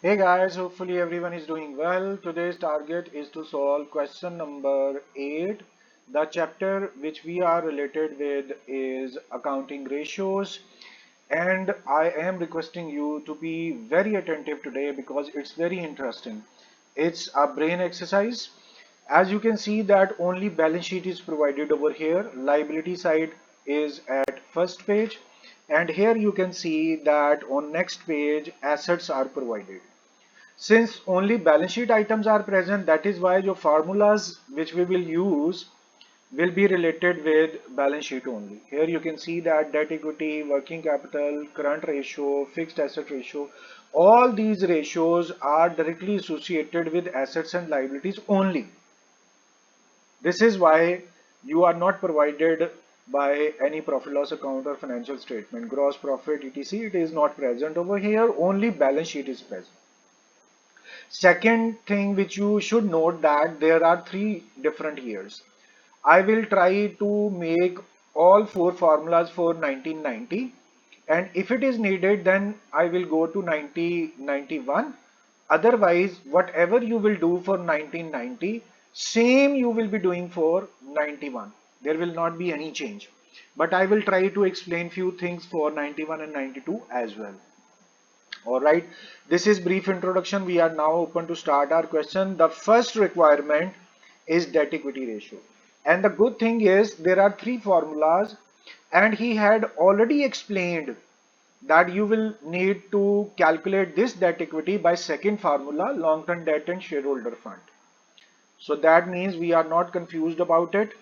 Hey guys, hopefully everyone is doing well. Today's target is to solve question number 8. The chapter which we are related with is accounting ratios, and I am requesting you to be very attentive today because it's very interesting. It's a brain exercise. As you can see that only balance sheet is provided over here. Liability side is at first page, and here you can see that on next page assets are provided. Since only balance sheet items are present, that is why your formulas which we will use will be related with balance sheet only. Here you can see that debt equity, working capital, current ratio, fixed asset ratio, all these ratios are directly associated with assets and liabilities only. This is why you are not provided by any profit loss account or financial statement. Gross profit, etc. It is not present over here, only balance sheet is present. Second thing which you should note that there are three different years. I will try to make all four formulas for 1990, and if it is needed then I will go to 1991. Otherwise whatever you will do for 1990 same you will be doing for 91. There will not be any change, but I will try to explain few things for 91 and 92 as well. All right, this is brief introduction. We are now open to start our question. The first requirement is debt equity ratio. And the good thing is there are three formulas, and he had already explained that you will need to calculate this debt equity by second formula, long-term debt and shareholder fund. So that means we are not confused about it.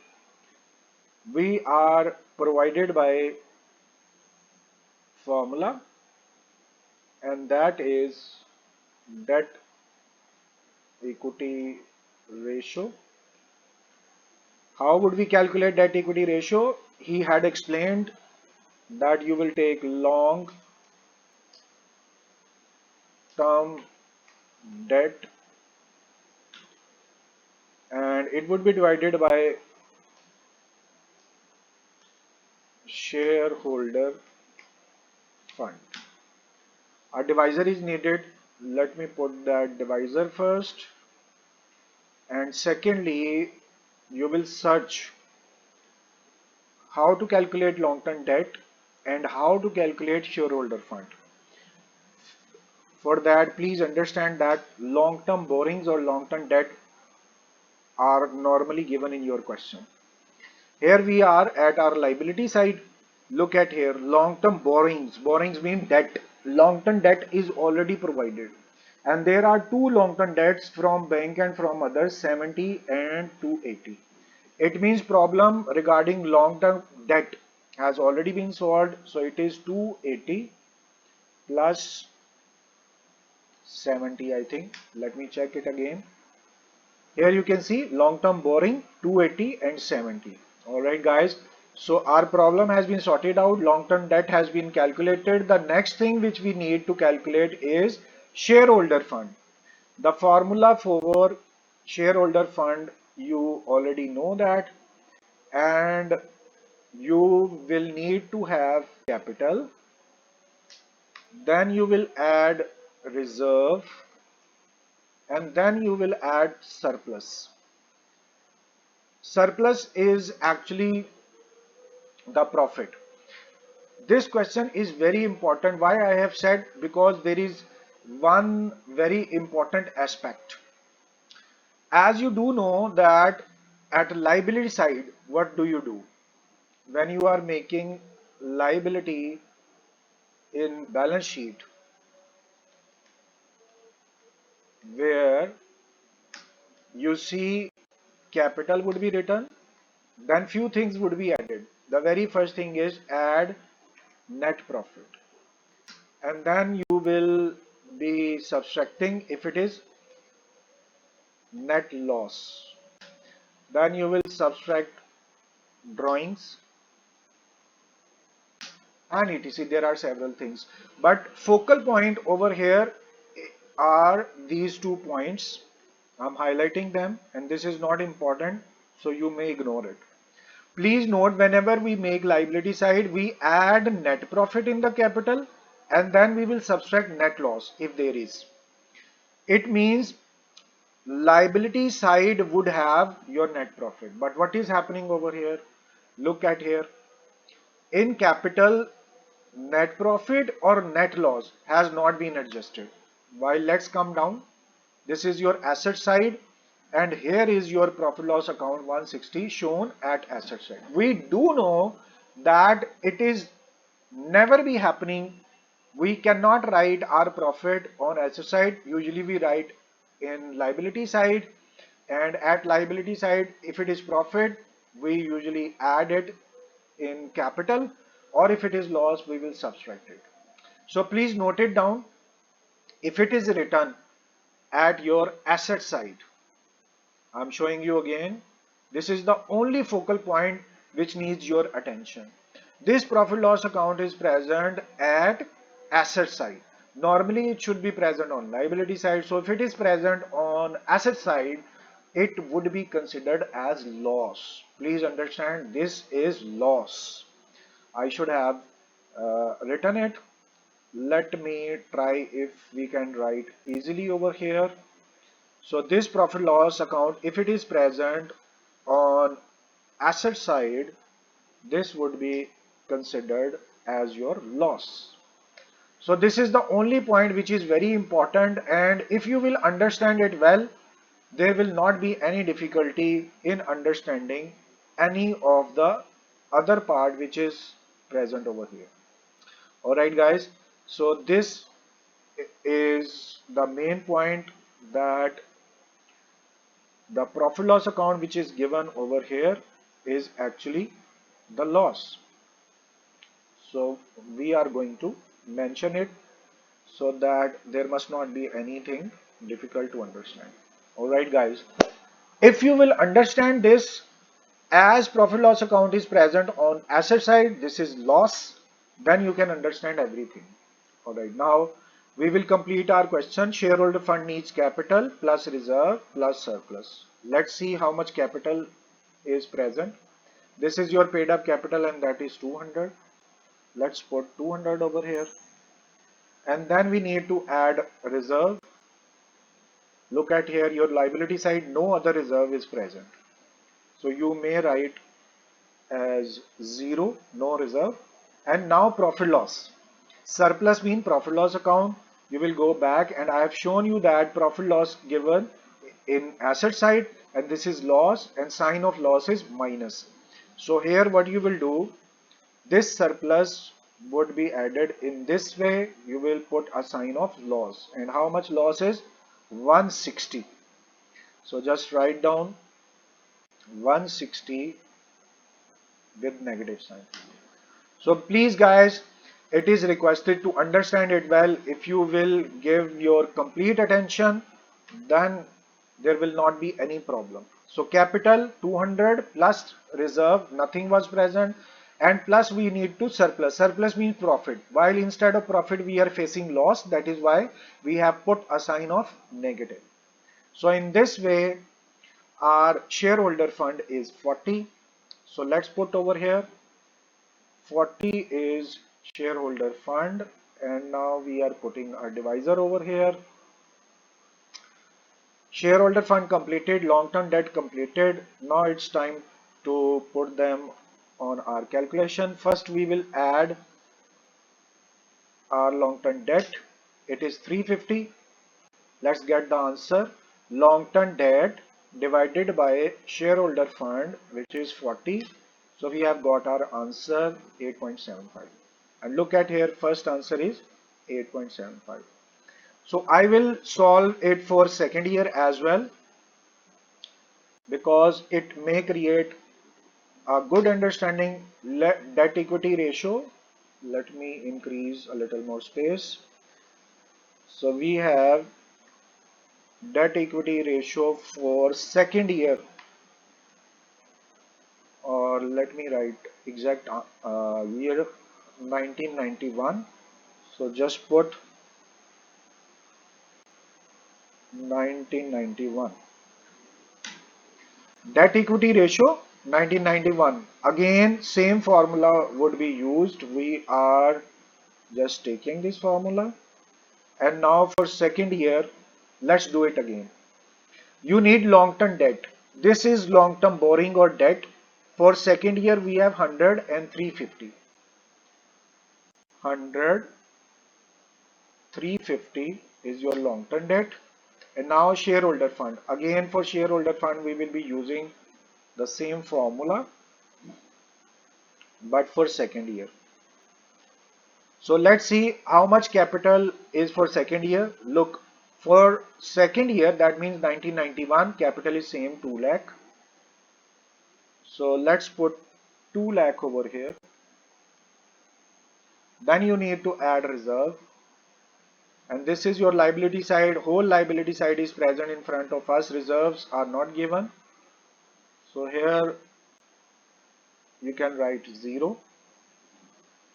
We are provided by formula, and that is debt equity ratio. How would we calculate debt equity ratio? He had explained that you will take long term debt and it would be divided by shareholder fund. A divisor is needed. Let me put that divisor first. And secondly, you will search how to calculate long term debt and how to calculate shareholder fund. For that, please understand that long-term borrowings or long-term debt are normally given in your question. Here we are at our liability side. Look at here, long-term borrowings. Borrowings mean debt. Long-term debt is already provided. And there are two long-term debts from bank and from others, 70 and 280. It means problem regarding long-term debt has already been solved. So it is 280 plus 70, I think. Let me check it again. Here you can see long-term borrowing 280 and 70. All right, guys. So our problem has been sorted out. Long-term debt has been calculated. The next thing which we need to calculate is shareholder fund. The formula for shareholder fund, you already know that, and you will need to have capital. Then you will add reserve, and then you will add surplus. Surplus is actually the profit. This question is very important. Why I have said? Because there is one very important aspect. As you do know that at liability side, what do you do? When you are making liability in balance sheet, where you see capital would be written, then few things would be added. The very first thing is add net profit, and then you will be subtracting if it is net loss. Then you will subtract drawings and etc. There are several things, but focal point over here are these 2 points. I'm highlighting them, and this is not important, so you may ignore it. Please note, whenever we make liability side, we add net profit in the capital and then we will subtract net loss if there is. It means liability side would have your net profit. But what is happening over here? Look at here. In capital, net profit or net loss has not been adjusted. While let's come down. This is your asset side and here is your profit loss account 160 shown at asset side. We do know that it is never be happening. We cannot write our profit on asset side. Usually we write in liability side, and at liability side if it is profit we usually add it in capital, or if it is loss we will subtract it. So please note it down. If it is written at your asset side, I'm showing you again, this is the only focal point which needs your attention. This profit loss account is present at asset side. Normally it should be present on liability side. So if it is present on asset side, it would be considered as loss. Please understand, this is loss. I should have written it. Let me try if we can write easily over here. So this profit loss account, if it is present on asset side, this would be considered as your loss. So this is the only point which is very important, and if you will understand it well, there will not be any difficulty in understanding any of the other part which is present over here. Alright guys, so this is the main point, that the profit loss account which is given over here is actually the loss. So we are going to mention it so that there must not be anything difficult to understand. Alright guys, if you will understand this, as profit loss account is present on asset side, this is loss, then you can understand everything. Alright, now we will complete our question. Shareholder fund needs capital plus reserve plus surplus. Let's see how much capital is present. This is your paid up capital and that is 200. Let's put 200 over here. And then we need to add reserve. Look at here, your liability side, no other reserve is present. So you may write as 0, no reserve. And now profit loss. Surplus means profit loss account. You will go back and I have shown you that profit loss given in asset side, and this is loss, and sign of loss is minus. So here what you will do, this surplus would be added in this way. You will put a sign of loss, and how much loss is 160. So just write down 160 with negative sign. So please guys, it is requested to understand it well. If you will give your complete attention, then there will not be any problem. So capital 200 plus reserve, nothing was present, and plus we need to surplus. Surplus means profit. While instead of profit we are facing loss, that is why we have put a sign of negative. So in this way our shareholder fund is 40. So let's put over here 40 is shareholder fund, and now we are putting our divisor over here. Shareholder fund completed, long-term debt completed. Now it's time to put them on our calculation. First we will add our long-term debt. It is 350. Let's get the answer. Long-term debt divided by shareholder fund, which is 40. So we have got our answer 8.75. And look at here, first answer is 8.75. So I will solve it for second year as well, because it may create a good understanding. Debt equity ratio, let me increase a little more space. So we have debt equity ratio for second year, or let me write exact year 1991. So just put 1991. Debt equity ratio 1991. Again same formula would be used. We are just taking this formula, and now for second year Let's do it again. You need long-term debt. This is long-term borrowing or debt. For second year, we have 100 and 350. 100, 350 is your long-term debt. And now shareholder fund. Again, for shareholder fund, we will be using the same formula, but for second year. So let's see how much capital is for second year. Look, for second year, that means 1991, capital is same 2 lakh. So let's put 2 lakh over here. Then you need to add reserve. And this is your liability side. Whole liability side is present in front of us. Reserves are not given. So here you can write 0.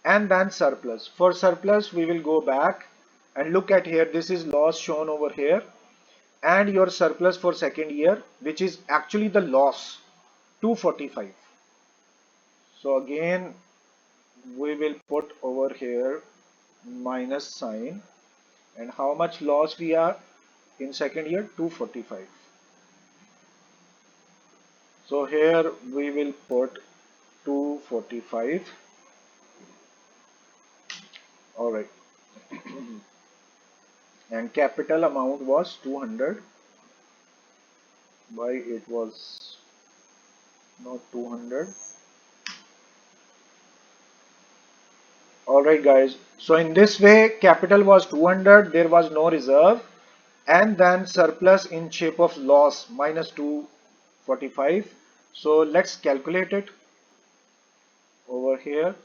And then surplus. For surplus, we will go back and look at here. This is loss shown over here. And your surplus for second year, which is actually the loss, 245. So again, we will put over here minus sign. And how much loss we are in second year? 245. So here we will put 245. All right. And capital amount was 200. Why it was not 200? Alright guys, so in this way capital was 200, there was no reserve, and then surplus in shape of loss minus 245. So let's calculate it over here.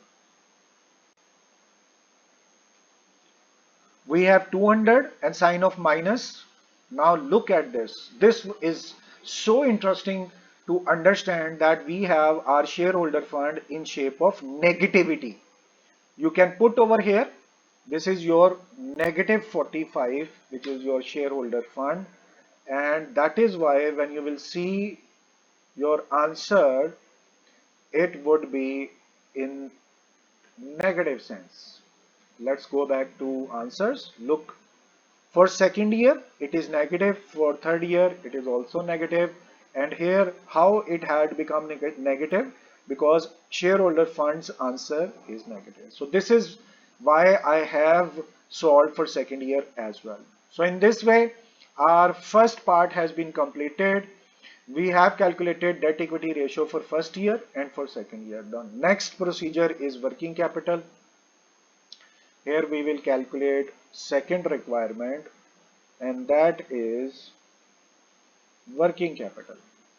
We have 200 and sign of minus. Now look at this. This is so interesting to understand that we have our shareholder fund in shape of negativity. You can put over here, this is your negative 45, which is your shareholder fund, and that is why when you will see your answer, it would be in negative sense. Let's go back to answers. Look, for second year it is negative, for third year it is also negative, and here how it had become negative, because shareholder funds answer is negative. So this is why I have solved for second year as well. So in this way our first part has been completed. We have calculated debt equity ratio for first year and for second year. The next procedure is working capital. Here we will calculate second requirement, and that is working capital.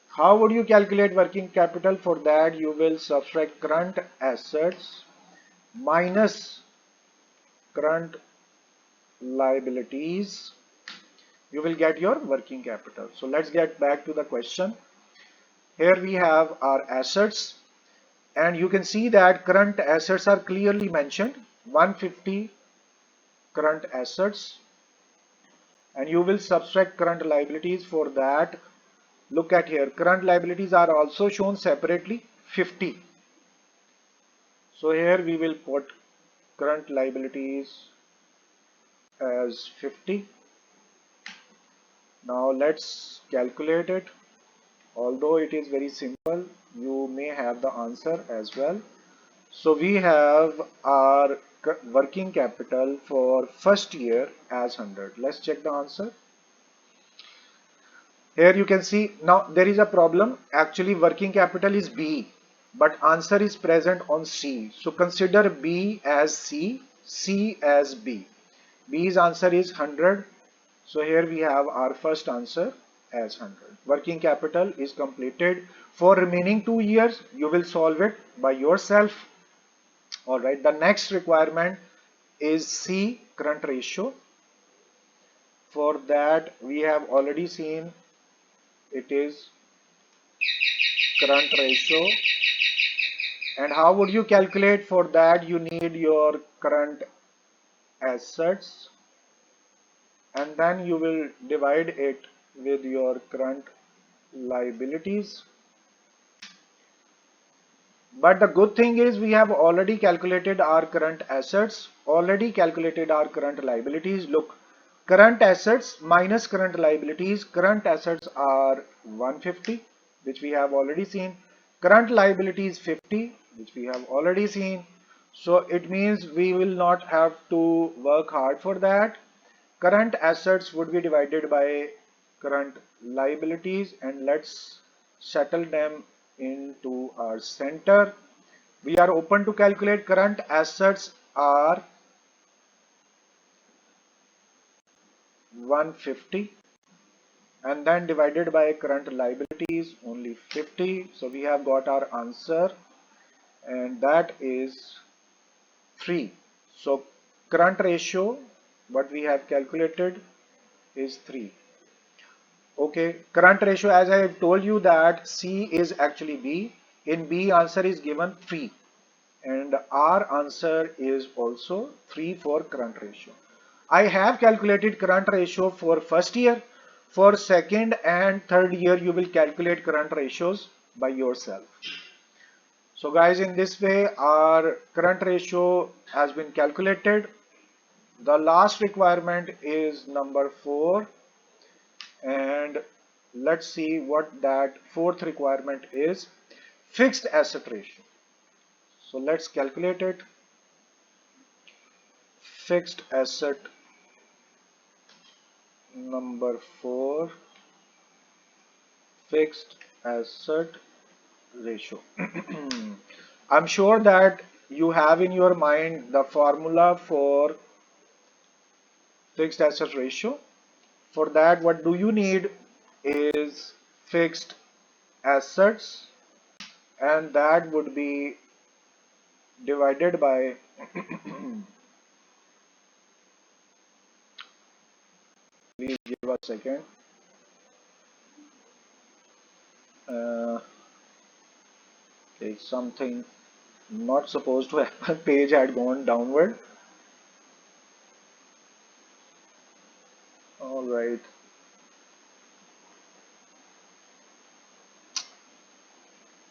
How would you calculate working capital? For that you will subtract current assets minus current liabilities. You will get your working capital. So let's get back to the question. Here we have our assets, and you can see that current assets are clearly mentioned, 150 current assets, and you will subtract current liabilities. For that, look at here, current liabilities are also shown separately, 50. So here we will put current liabilities as 50. Now let's calculate it. Although it is very simple, you may have the answer as well. So we have our working capital for first year as 100. Let's check the answer. Here you can see, now there is a problem. Actually working capital is B, but answer is present on C. So consider B as C, C as B. B's answer is 100. So here we have our first answer as 100. Working capital is completed. For remaining 2 years, you will solve it by yourself. Alright, the next requirement is C, current ratio. For that we have already seen it is current ratio. And how would you calculate? For that you need your current assets, and then you will divide it with your current liabilities. But the good thing is we have already calculated our current assets, already calculated our current liabilities. Look, Current assets minus current liabilities. Current assets are 150, which we have already seen. Current liabilities 50, which we have already seen. So it means we will not have to work hard for that. Current assets would be divided by current liabilities, and let's settle them into our center. We are open to calculate. Current assets are 150 and then divided by current liabilities only 50. So we have got our answer, and that is 3. So current ratio what we have calculated is 3. Okay, current ratio, as I have told you that C is actually B. In B, answer is given 3, and our answer is also 3 for current ratio. I have calculated current ratio for first year. For second and third year, you will calculate current ratios by yourself. So guys, in this way, our current ratio has been calculated. The last requirement is number 4, and let's see what that fourth requirement is. Fixed asset ratio. So let's calculate it. Fixed asset number 4, fixed asset ratio. I'm sure that you have in your mind the formula for fixed asset ratio. For that, what do you need is fixed assets, and that would be divided by please give a second. Okay, something not supposed to happen. Page had gone downward. All right.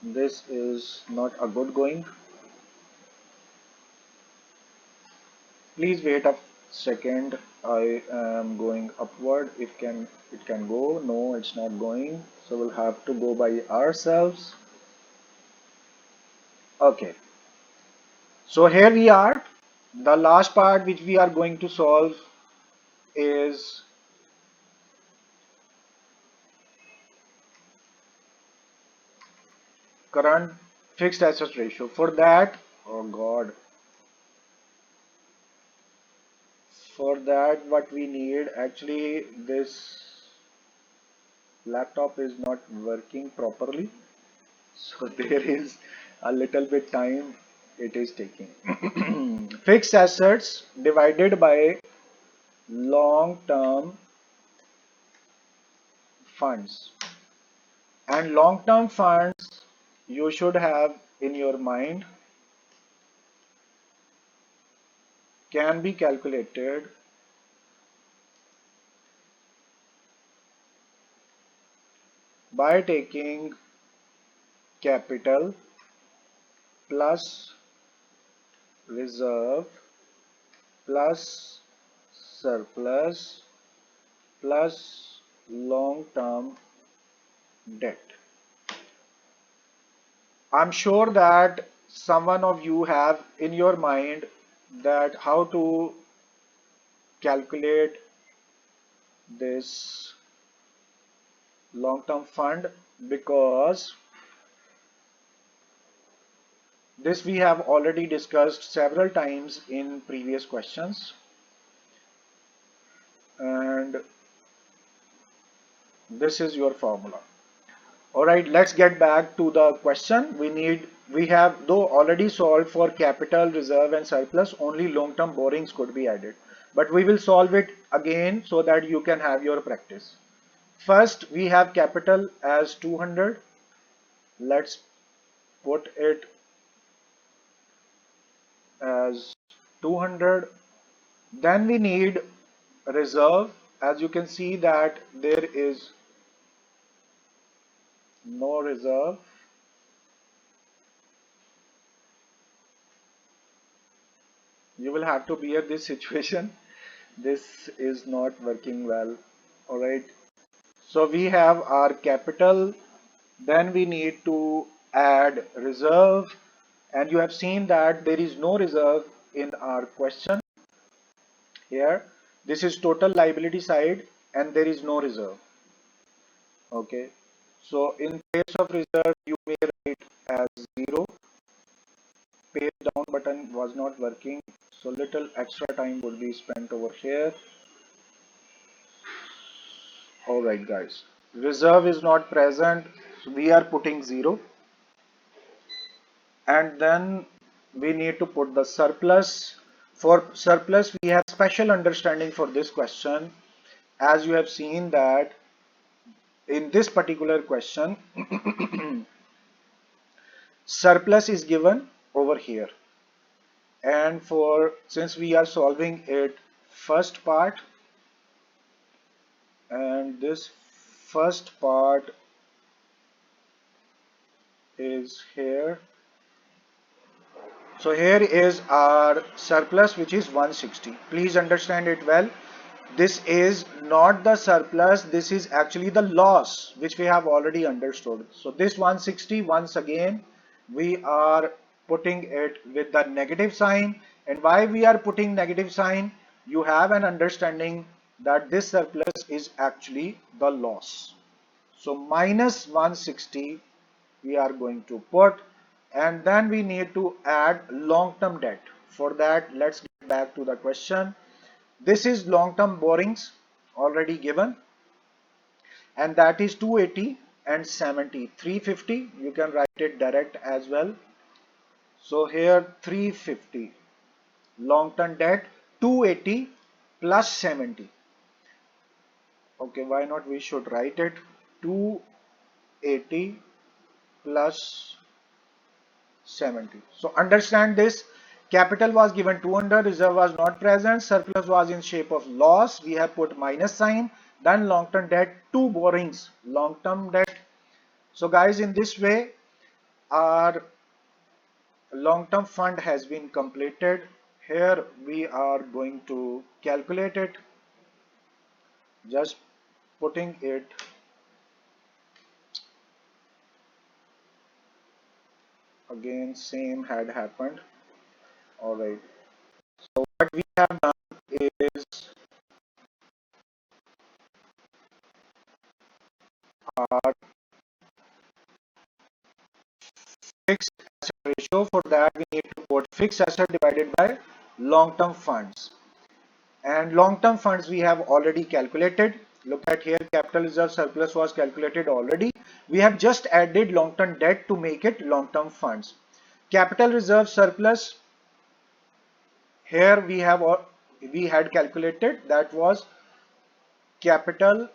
This is not a good going. Please wait a second. I am going upward. If it can go. No, it's not going. So we'll have to go by ourselves. Okay. So here we are. The last part which we are going to solve is current fixed asset ratio. For that, oh God. For that, what we need, actually this laptop is not working properly, so there is a little bit time it is taking. Fixed assets divided by long term funds, and long term funds you should have in your mind can be calculated by taking capital plus reserve plus surplus plus long-term debt. I'm sure that someone of you have in your mind that how to calculate this long-term fund, because this we have already discussed several times in previous questions, and this is your formula. All right, let's get back to the question. We have though already solved for capital, reserve and surplus, only long-term borrowings could be added. But we will solve it again so that you can have your practice. First, we have capital as 200. Let's put it as 200. Then we need reserve. As you can see that there is no reserve. You will have to bear this situation This is not working well. All right. So we have our capital, then we need to add reserve, and you have seen that there is no reserve in our question here. This is total liability side and there is no reserve. Okay. So in case of reserve, you may write as 0. Page down button was not working, so little extra time would be spent over here. All right, guys. Reserve is not present, so we are putting 0. And then we need to put the surplus. For surplus, we have special understanding for this question. As you have seen that in this particular question, surplus is given over here. And for since we are solving it first part, and this first part is here. So here is our surplus, which is 160. Please understand it well. This is not the surplus, this is actually the loss, which we have already understood. So this 160, once again, we are putting it with the negative sign. And why we are putting negative sign? You have an understanding that this surplus is actually the loss. So minus 160 we are going to put, and then we need to add long-term debt. For that, let's get back to the question. This is long-term borrowings already given, and that is 280 and 70. 350, you can write it direct as well. So here 350 long-term debt, 280 plus 70. Okay, why not we should write it 280 plus 70. So understand this. Capital was given 200, reserve was not present, surplus was in shape of loss. We have put minus sign, then long-term debt, two borrowings, long-term debt. So guys, in this way, our long-term fund has been completed. Here we are going to calculate it, just putting it again, same had happened. All right. So what we have done is our fixed asset ratio. For that, we need to put fixed asset divided by long-term funds. And long-term funds we have already calculated. Look at here, capital reserve surplus was calculated already. We have just added long-term debt to make it long-term funds. Capital reserve surplus, here we had calculated, that was capital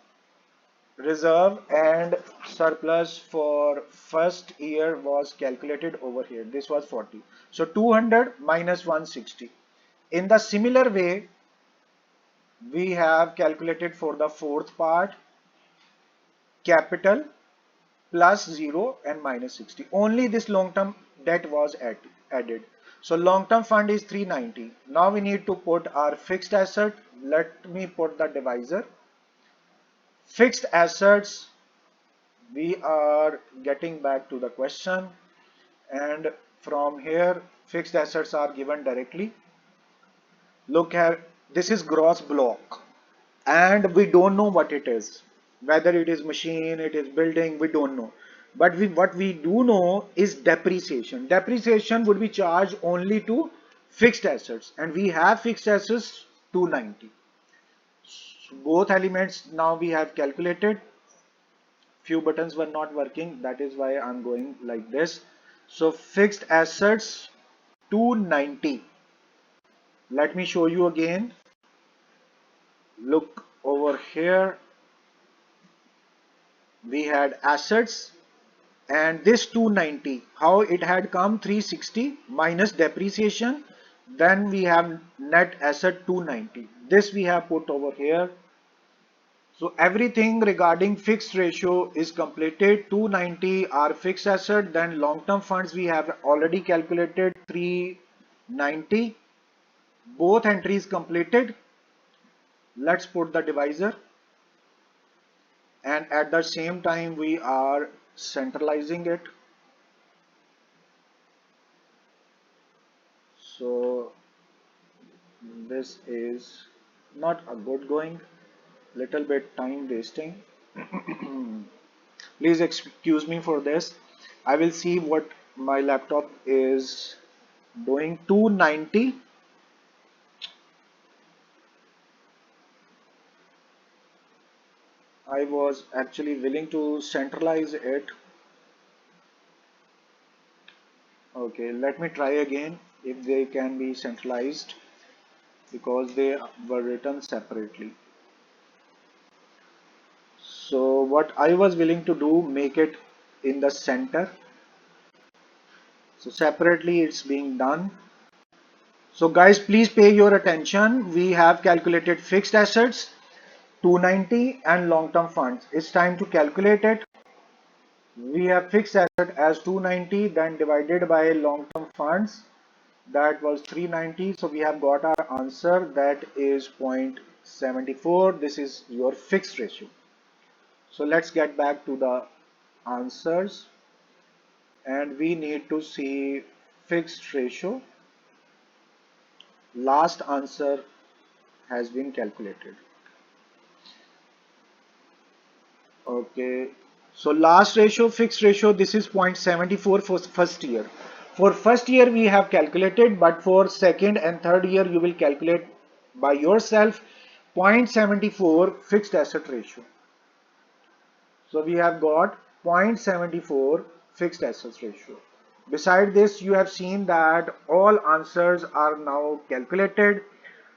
reserve and surplus for first year was calculated over here. This was 40. So 200 minus 160. In the similar way, we have calculated for the fourth part, capital plus 0 and minus 60. Only this long-term debt was added. So long-term fund is 390. Now we need to put our fixed asset. Let me put the divisor. Fixed assets, we are getting back to the question, and from here fixed assets are given directly. Look here, this is gross block and we don't know what it is, whether it is machine, it is building, we don't know. But what we do know is depreciation. Depreciation would be charged only to fixed assets, and we have fixed assets 290. So both elements now we have calculated. Few buttons were not working, that is why I'm going like this. So fixed assets 290. Let me show you again. Look over here, we had assets and this 290, how it had come, 360 minus depreciation, then we have net asset 290. This we have put over here. So everything regarding fixed ratio is completed. 290 are fixed asset, then long-term funds we have already calculated 390. Both entries completed. Let's put the divisor, and at the same time we are centralizing it. So this is not a good going, little bit time wasting. Please excuse me for this. I will see what my laptop is doing. 290. I was actually willing to centralize it. Okay, let me try again if they can be centralized, because they were written separately. So what I was willing to do, make it in the center. So separately it's being done. So guys, please pay your attention. We have calculated fixed assets 290 and long-term funds. It's time to calculate it. We have fixed asset as 290, then divided by long-term funds, that was 390. So we have got our answer, that is 0.74. This is your fixed ratio. So let's get back to the answers, and we need to see fixed ratio. Last answer has been calculated. Okay, so last ratio, fixed ratio, this is 0.74 for first year. For first year we have calculated, but for second and third year you will calculate by yourself. 0.74 fixed asset ratio. So we have got 0.74 fixed assets ratio. Beside this, you have seen that all answers are now calculated.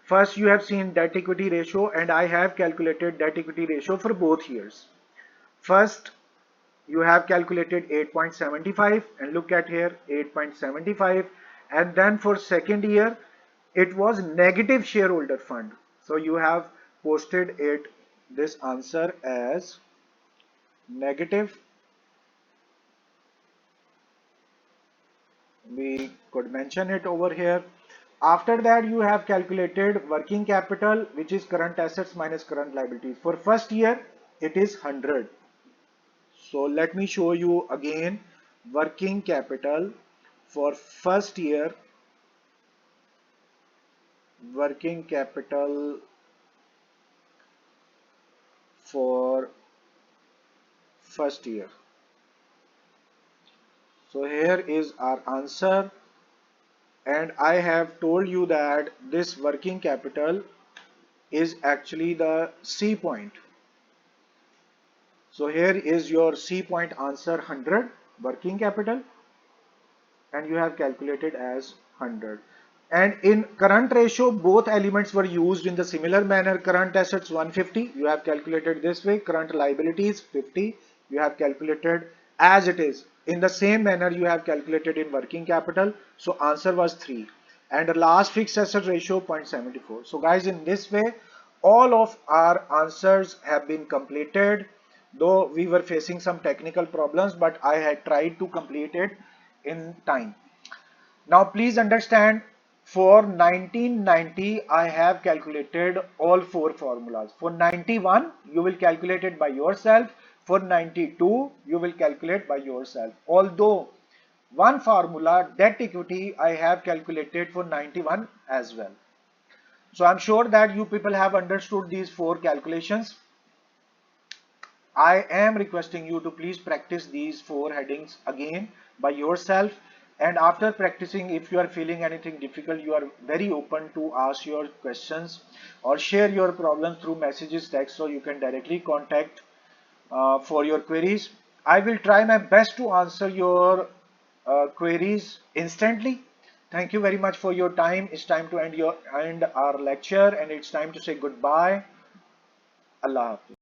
First, you have seen debt equity ratio, and I have calculated debt equity ratio for both years. First, you have calculated 8.75, and look at here 8.75, and then for second year it was negative shareholder fund, so you have posted it, this answer, as negative. We could mention it over here. After that, you have calculated working capital, which is current assets minus current liabilities. For first year it is 100. So let me show you again. Working capital for first year, working capital for first year. So here is our answer, and I have told you that this working capital is actually the C point. So here is your C point answer, 100 working capital, and you have calculated as 100. And in current ratio, both elements were used in the similar manner. Current assets 150, you have calculated this way. Current liabilities 50, you have calculated as it is. In the same manner you have calculated in working capital. So answer was 3. And the last fixed asset ratio 0.74. So guys, in this way all of our answers have been completed, though we were facing some technical problems, but I had tried to complete it in time. Now please understand, for 1990 I have calculated all 4 formulas. For 91 you will calculate it by yourself. For 92 you will calculate by yourself. Although one formula, debt equity, I have calculated for 91 as well. So I'm sure that you people have understood these 4 calculations. I am requesting you to please practice these 4 headings again by yourself, and after practicing, if you are feeling anything difficult, you are very open to ask your questions or share your problems through messages, text, so you can directly contact for your queries. I will try my best to answer your queries instantly. Thank you very much for your time. It's time to end our lecture, and it's time to say goodbye. Allah Hafiz.